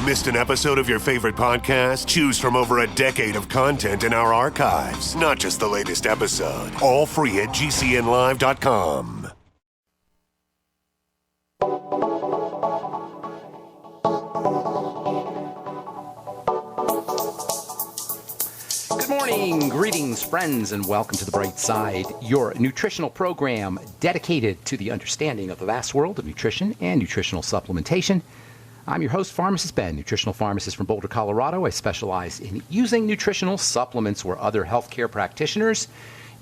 Missed an episode of your favorite podcast? Choose from over a decade of content in our archives, not just the latest episode. All free at GCNlive.com. Good morning, greetings, friends, and welcome to The Bright Side, your nutritional program dedicated to the understanding of the vast world of nutrition and nutritional supplementation. I'm your host, Pharmacist Ben, nutritional pharmacist from Boulder, Colorado. I specialize in using nutritional supplements where other healthcare practitioners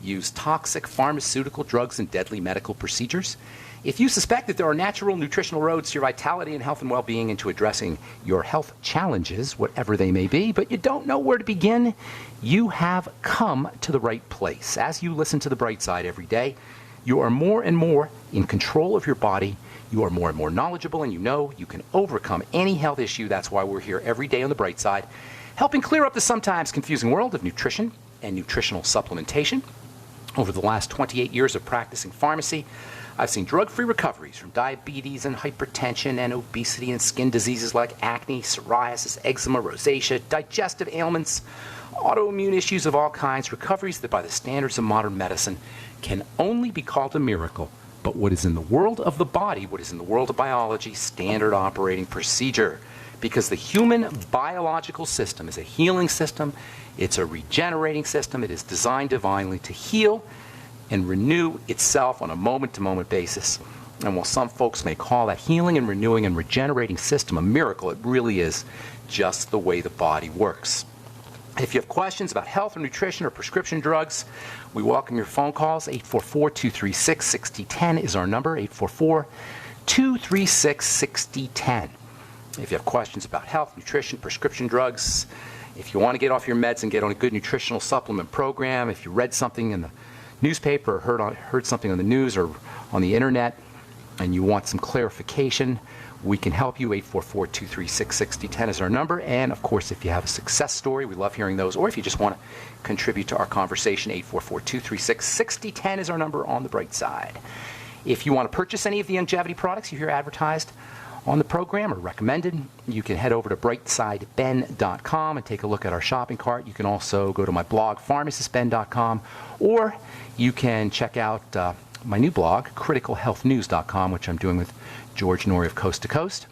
use toxic pharmaceutical drugs and deadly medical procedures. If you suspect that there are natural nutritional roads to your vitality and health and well-being and to addressing your health challenges, whatever they may be, but you don't know where to begin, you have come to the right place. As you listen to The Bright Side every day, you are more and more in control of your body. You are more and more knowledgeable, and you know you can overcome any health issue. That's why we're here every day on The Bright Side, helping clear up the sometimes confusing world of nutrition and nutritional supplementation. Over the last 28 years of practicing pharmacy, I've seen drug-free recoveries from diabetes and hypertension and obesity and skin diseases like acne, psoriasis, eczema, rosacea, digestive ailments, autoimmune issues of all kinds, recoveries that by the standards of modern medicine can only be called a miracle. But what is in the world of the body, what is in the world of biology, standard operating procedure. Because the human biological system is a healing system, it's a regenerating system, it is designed divinely to heal and renew itself on a moment-to-moment basis. And while some folks may call that healing and renewing and regenerating system a miracle, it really is just the way the body works. If you have questions about health or nutrition or prescription drugs, we welcome your phone calls. 844-236-6010 is our number, 844-236-6010. If you have questions about health, nutrition, prescription drugs, if you want to get off your meds and get on a good nutritional supplement program, if you read something in the newspaper or heard something on the news or on the internet and you want some clarification, we can help you. 844-236-6010 is our number. And, of course, if you have a success story, we love hearing those. Or if you just want to contribute to our conversation, 844-236-6010 is our number on The Bright Side. If you want to purchase any of the longevity products you hear advertised on the program or recommended, you can head over to brightsideben.com and take a look at our shopping cart. You can also go to my blog, pharmacistben.com, or you can check out my new blog, criticalhealthnews.com, which I'm doing with George Norrie of Coast to Coast,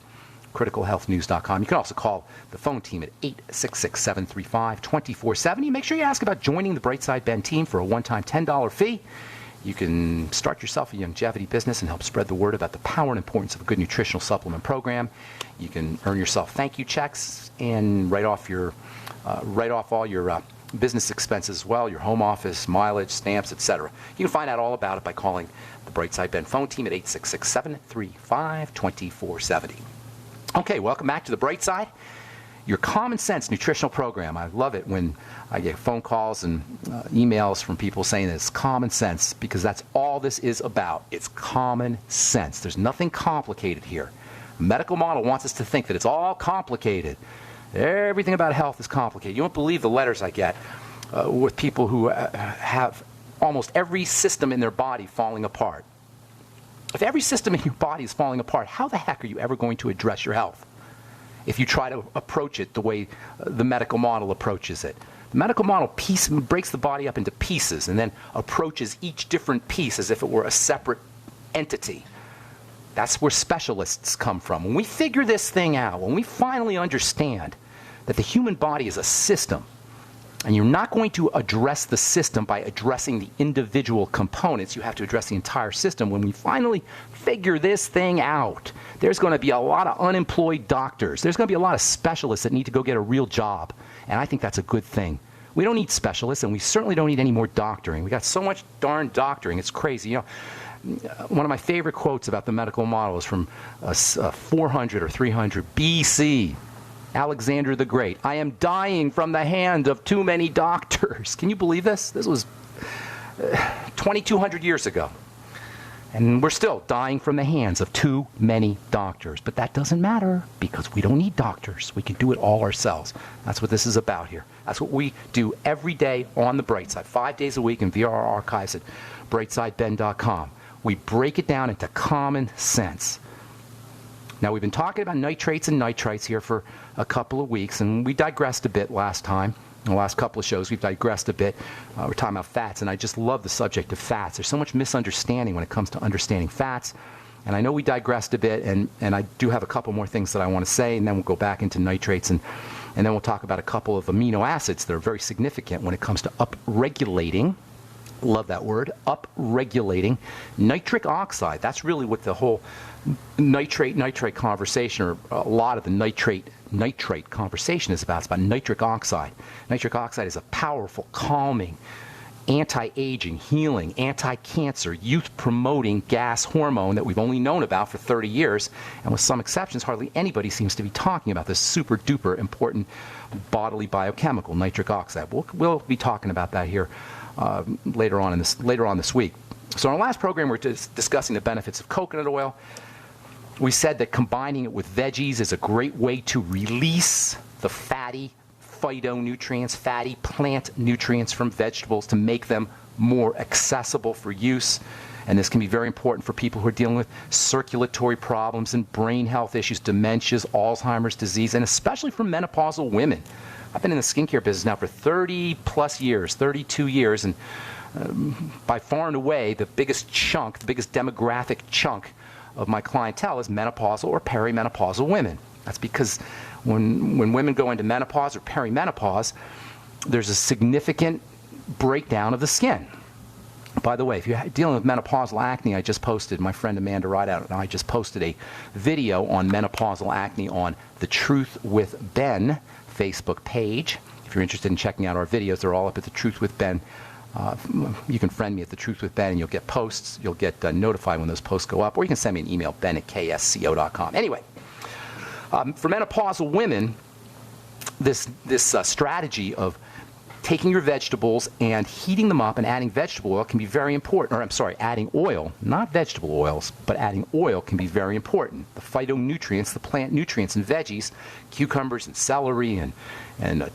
criticalhealthnews.com. You can also call the phone team at 866-735-2470. Make sure you ask about joining the Brightside Ben team for a one-time $10 fee. You can start yourself a longevity business and help spread the word about the power and importance of a good nutritional supplement program. You can earn yourself thank you checks and write off all your business expenses as well, your home office, mileage, stamps, etc. You can find out all about it by calling the Brightside Ben phone team at 866-735-2470. Okay, welcome back to The Bright Side, your common sense nutritional program. I love it when I get phone calls and emails from people saying that it's common sense, because that's all this is about. It's common sense. There's nothing complicated here. The medical model wants us to think that it's all complicated. Everything about health is complicated. You won't believe the letters I get with people who have almost every system in their body falling apart. If every system in your body is falling apart, how the heck are you ever going to address your health if you try to approach it the way the medical model approaches it? The medical model breaks the body up into pieces and then approaches each different piece as if it were a separate entity. That's where specialists come from. When we figure this thing out, when we finally understand that the human body is a system, and you're not going to address the system by addressing the individual components, you have to address the entire system. When we finally figure this thing out, there's going to be a lot of unemployed doctors. There's going to be a lot of specialists that need to go get a real job, and I think that's a good thing. We don't need specialists, and we certainly don't need any more doctoring. We got so much darn doctoring, it's crazy. You know, one of my favorite quotes about the medical model is from 400 or 300 BC. Alexander the Great. I am dying from the hand of too many doctors. Can you believe this? This was 2,200 years ago. And we're still dying from the hands of too many doctors. But that doesn't matter because we don't need doctors. We can do it all ourselves. That's what this is about here. That's what we do every day on the Bright Side, 5 days a week, and via our archives at brightsideben.com. We break it down into common sense. Now, we've been talking about nitrates and nitrites here for a couple of weeks, and we digressed a bit last time. In the last couple of shows, we've digressed a bit. We're talking about fats, and I just love the subject of fats. There's so much misunderstanding when it comes to understanding fats, and I know we digressed a bit, and I do have a couple more things that I want to say, and then we'll go back into nitrates, and then we'll talk about a couple of amino acids that are very significant when it comes to upregulating. Love that word, upregulating nitric oxide. That's really what the whole nitrate conversation, or a lot of the nitrate conversation is about. It's about nitric oxide. Nitric oxide is a powerful, calming, anti-aging, healing, anti-cancer, youth-promoting gas hormone that we've only known about for 30 years, and with some exceptions, hardly anybody seems to be talking about this super-duper important bodily biochemical, nitric oxide. We'll be talking about that here later on this week. So in our last program, we're discussing the benefits of coconut oil. We said that combining it with veggies is a great way to release the fatty phytonutrients, fatty plant nutrients from vegetables to make them more accessible for use. And this can be very important for people who are dealing with circulatory problems and brain health issues, dementias, Alzheimer's disease, and especially for menopausal women. I've been in the skincare business now for 30 plus years, 32 years, and by far and away, the biggest demographic chunk of my clientele is menopausal or perimenopausal women. That's because when women go into menopause or perimenopause, there's a significant breakdown of the skin. By the way, if you're dealing with menopausal acne, my friend Amanda Rideout and I just posted a video on menopausal acne on the Truth with Ben Facebook page. If you're interested in checking out our videos, they're all up at the Truth with Ben. You can friend me at the Truth with Ben, and you'll get posts. You'll get notified when those posts go up, or you can send me an email, ben@ksco.com. Anyway, for menopausal women, this strategy of taking your vegetables and heating them up and adding vegetable oil can be very important. Or I'm sorry, adding oil, not vegetable oils, but adding oil can be very important. The phytonutrients, the plant nutrients in veggies, cucumbers and celery and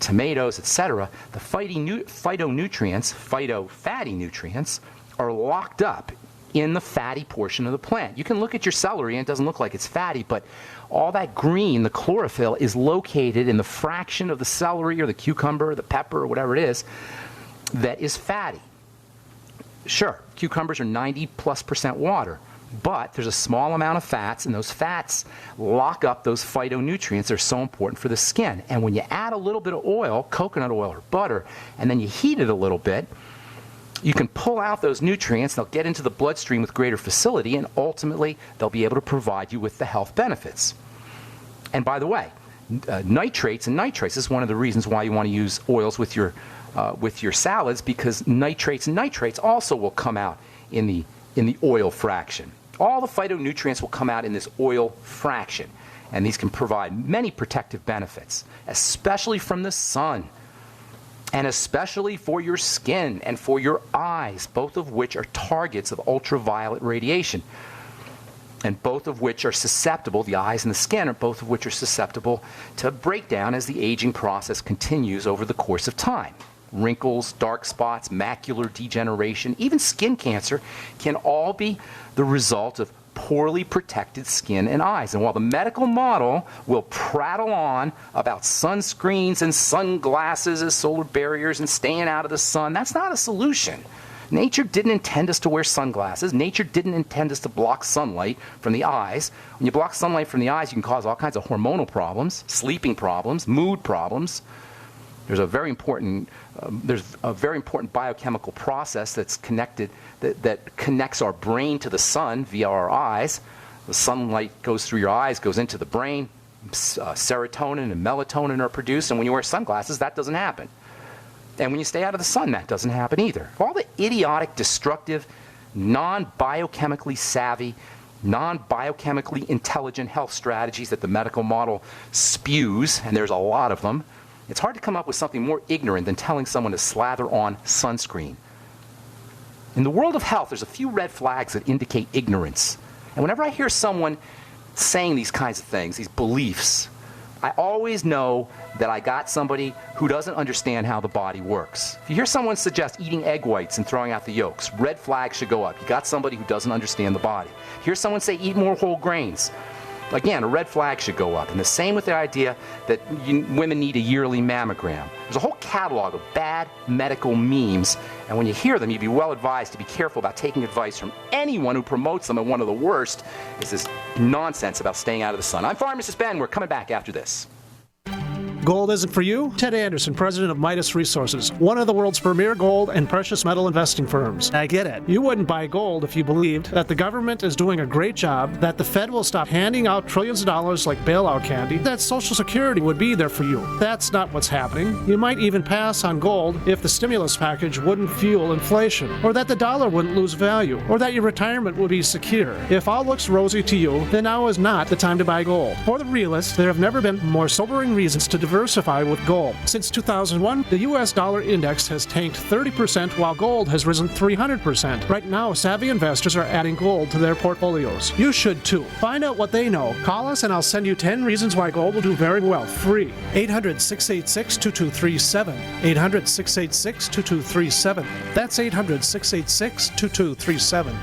tomatoes, etc., the phytonutrients, phytofatty nutrients, are locked up in the fatty portion of the plant. You can look at your celery and it doesn't look like it's fatty, but all that green, the chlorophyll, is located in the fraction of the celery or the cucumber or the pepper or whatever it is that is fatty. Sure, cucumbers are 90+% water, but there's a small amount of fats, and those fats lock up those phytonutrients that are so important for the skin. And when you add a little bit of oil, coconut oil or butter, and then you heat it a little bit, you can pull out those nutrients, they'll get into the bloodstream with greater facility, and ultimately they'll be able to provide you with the health benefits. And by the way, nitrates and nitrites is one of the reasons why you want to use oils with your salads, because nitrates and nitrates also will come out in the oil fraction. All the phytonutrients will come out in this oil fraction, and these can provide many protective benefits, especially from the sun, and especially for your skin and for your eyes, both of which are targets of ultraviolet radiation, and both of which are susceptible, the eyes and the skin are both of which are susceptible to breakdown as the aging process continues over the course of time. Wrinkles, dark spots, macular degeneration, even skin cancer can all be the result of poorly protected skin and eyes. And while the medical model will prattle on about sunscreens and sunglasses as solar barriers and staying out of the sun, that's not a solution. Nature didn't intend us to wear sunglasses. Nature didn't intend us to block sunlight from the eyes. When you block sunlight from the eyes, you can cause all kinds of hormonal problems, sleeping problems, mood problems. There's a very important biochemical process that's connected that connects our brain to the sun via our eyes. The sunlight goes through your eyes, goes into the brain. Serotonin and melatonin are produced, and when you wear sunglasses, that doesn't happen. And when you stay out of the sun, that doesn't happen either. All the idiotic, destructive, non-biochemically savvy, non-biochemically intelligent health strategies that the medical model spews, and there's a lot of them, it's hard to come up with something more ignorant than telling someone to slather on sunscreen. In the world of health, there's a few red flags that indicate ignorance. And whenever I hear someone saying these kinds of things, these beliefs, I always know that I got somebody who doesn't understand how the body works. If you hear someone suggest eating egg whites and throwing out the yolks, red flags should go up. You got somebody who doesn't understand the body. Hear someone say eat more whole grains. Again, a red flag should go up. And the same with the idea that women need a yearly mammogram. There's a whole catalog of bad medical memes, and when you hear them, you'd be well advised to be careful about taking advice from anyone who promotes them. And one of the worst is this nonsense about staying out of the sun. I'm Pharmacist Ben. We're coming back after this. Gold isn't for you? Ted Anderson, president of Midas Resources, one of the world's premier gold and precious metal investing firms. I get it. You wouldn't buy gold if you believed that the government is doing a great job, that the Fed will stop handing out trillions of dollars like bailout candy, that Social Security would be there for you. That's not what's happening. You might even pass on gold if the stimulus package wouldn't fuel inflation, or that the dollar wouldn't lose value, or that your retirement would be secure. If all looks rosy to you, then now is not the time to buy gold. For the realists, there have never been more sobering reasons to diversify with gold. Since 2001, the U.S. dollar index has tanked 30% while gold has risen 300%. Right now, savvy investors are adding gold to their portfolios. You should too. Find out what they know. Call us and I'll send you 10 reasons why gold will do very well, free. 800-686-2237. 800-686-2237. That's 800-686-2237.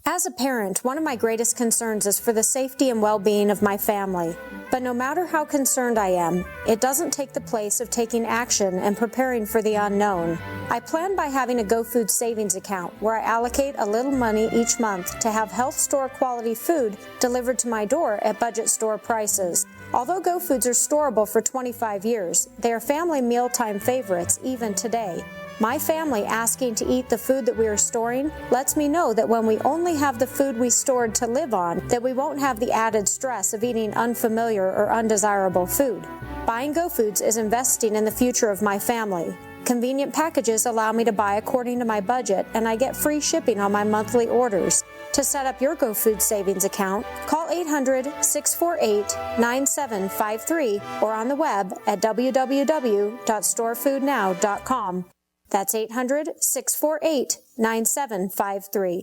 As a parent, one of my greatest concerns is for the safety and well-being of my family. But no matter how concerned I am, it doesn't take the place of taking action and preparing for the unknown. I plan by having a GoFood savings account where I allocate a little money each month to have health store quality food delivered to my door at budget store prices. Although GoFoods are storable for 25 years, they are family mealtime favorites even today. My family asking to eat the food that we are storing lets me know that when we only have the food we stored to live on, that we won't have the added stress of eating unfamiliar or undesirable food. Buying GoFoods is investing in the future of my family. Convenient packages allow me to buy according to my budget, and I get free shipping on my monthly orders. To set up your GoFood savings account, call 800-648-9753 or on the web at www.storefoodnow.com. That's 800-648-9753.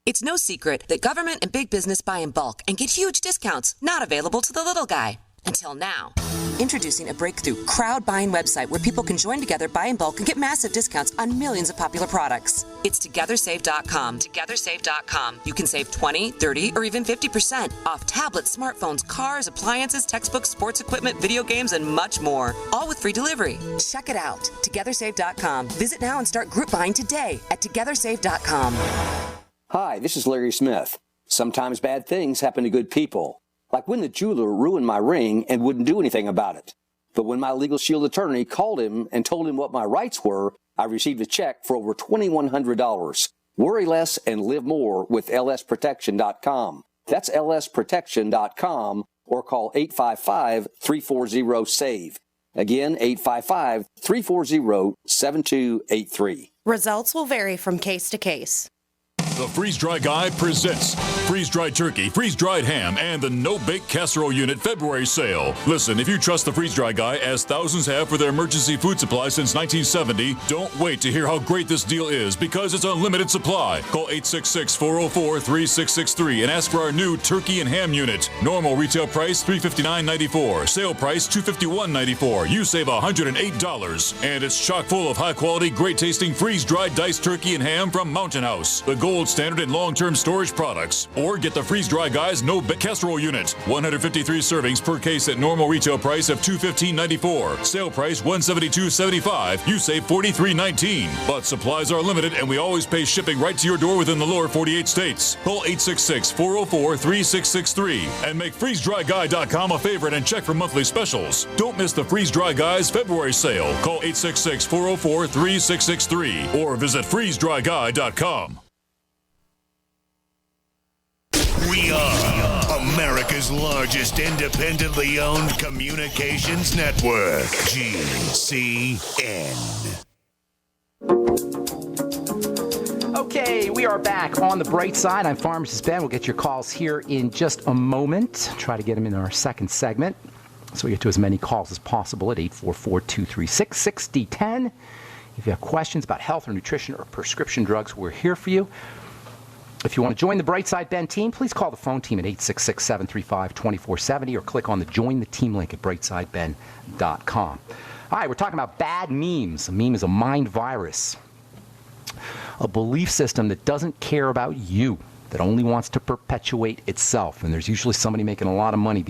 It's no secret that government and big business buy in bulk and get huge discounts not available to the little guy. Until now. Introducing a breakthrough crowd buying website where people can join together, buy in bulk, and get massive discounts on millions of popular products. It's TogetherSave.com. TogetherSave.com. You can save 20, 30, or even 50% off tablets, smartphones, cars, appliances, textbooks, sports equipment, video games, and much more. All with free delivery. Check it out. TogetherSave.com. Visit now and start group buying today at TogetherSave.com. Hi, this is Larry Smith. Sometimes bad things happen to good people. Like when the jeweler ruined my ring and wouldn't do anything about it. But when my Legal Shield attorney called him and told him what my rights were, I received a check for over $2,100. Worry less and live more with lsprotection.com. That's lsprotection.com or call 855-340-SAVE. Again, 855-340-7283. Results will vary from case to case. The Freeze Dry Guy presents freeze-dried turkey, freeze-dried ham, and the no-bake casserole unit February sale. Listen, if you trust the Freeze Dry Guy, as thousands have for their emergency food supply since 1970, don't wait to hear how great this deal is because it's unlimited supply. Call 866-404-3663 and ask for our new turkey and ham unit. Normal retail price $359.94. Sale price $251.94. You save $108. And it's chock full of high-quality, great-tasting freeze-dried diced turkey and ham from Mountain House, the gold standard in long-term storage products. Or get the Freeze Dry Guy's no-bake casserole unit. 153 servings per case at normal retail price of $215.94. Sale price $172.75. You save $43.19. But supplies are limited and we always pay shipping right to your door within the lower 48 states. Call 866-404-3663 and make FreezeDryGuy.com a favorite and check for monthly specials. Don't miss the Freeze Dry Guy's February sale. Call 866-404-3663 or visit FreezeDryGuy.com. We are America's largest independently owned communications network, GCN. Okay, we are back on the bright side. I'm Pharmacist Ben. We'll get your calls here in just a moment. Try to get them in our second segment so we get to as many calls as possible at 844-236-6010. If you have questions about health or nutrition or prescription drugs, we're here for you. If you want to join the Brightside Ben team, please call the phone team at 866-735-2470 or click on the Join the Team link at brightsideben.com. All right, we're talking about bad memes. A meme is a mind virus, a belief system that doesn't care about you, that only wants to perpetuate itself. And there's usually somebody making a lot of money